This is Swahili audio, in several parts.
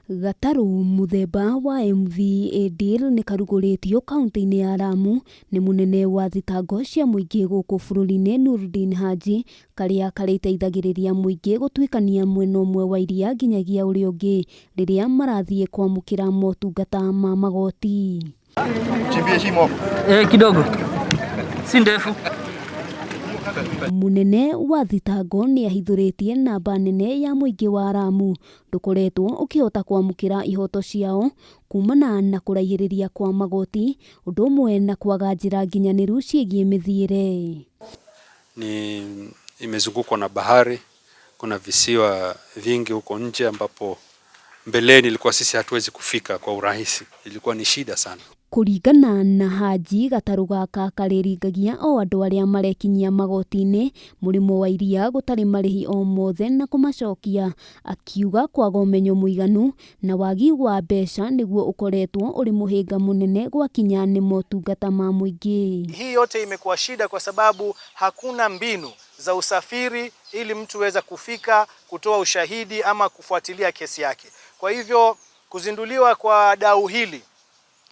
Gataru muthemba wa MV Edil nikariguritio kaunti-ini ya Lamu ni munene wa thitango cia muingi guku bururi-ini Noordin Haji karia kariteithagiriria muingi gutwikania mwena umwe wa iria nginyagia uria ungi riria marathie kwamukira motungata ma magoti. Kidogo si ndefu. Munene wa thitango ni ahithuritie namba nene ya muingi wa Lamu ndukoretwo ukihota kwamukira ihoto ciao kuumana na kuraihiriria kwa magoti undu umwe na kwaga njira nginyaniru ciegie mithiire. Ni imezungukwa na bahari, kuna visiwa vingi huko nje ambapo mbeleni ilikuwa sisi hatuwezi kufika kwa urahisi, ilikuwa ni shida sana. Kuringana na Haji, Gataru gaka kariringagia o andu aria marekinyia magoti-ini murimu wa iria gutari marihi o mothe na kumacokia, akiuga kwaga umenyo muiganu na wagi wa mbeca niguo ukoretwo uri muhinga munene gwakinya ni motungata ma muingi. Hii yote imekuwa shida kwa sababu hakuna mbinu za usafiri ili mtu weza kufika kutoa ushahidi ama kufuatilia kesi yake. Kwa hivyo kuzinduliwa kwa dau hili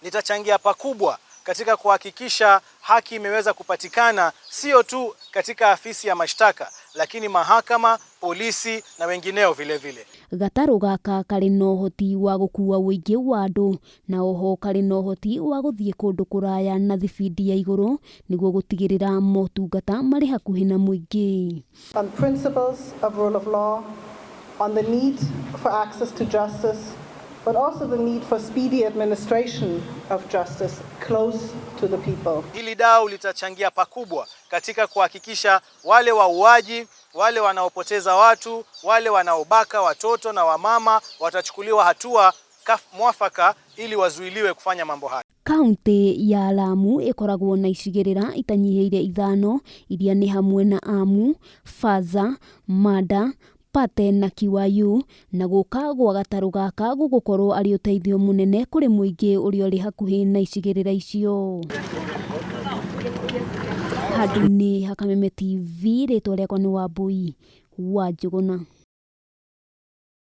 litachangia pakubwa katika kuhakikisha haki imeweza kupatikana, sio tu katika afisi ya mashtaka lakini mahakama, polisi na wengineo vile vile. Gataru gaka kari no hoti wa gukua uingi wa andu na oho kari no hoti wa guthie kundu kuraya na thibidi ya iguru niguo gutigirira motungata mari hakuhi na muingi. On principles of rule of law, on the need for access to justice, but also the need for speedy administration of justice close to the people. Hili dau litachangia pakubwa katika kuhakikisha wale wauaji, wale wanaopoteza watu, wale wanaobaka watoto na wamama watachukuliwa hatua mwafaka ili wazuiliwe kufanya mambo haya. Kaunti ya Lamu ikoragwo na icigirira itanyihiire ithano iria ni hamwe na Amu, Faza, Mada, Pate na Kiwayu, na guka gwa Gataru gaka gugukorwo ari uteithio munene kuri muingi uria uri hakuhi na icigirira icio. Haduni Hakameme TV, ritwa riakwa ni Wambui wa Njuguna.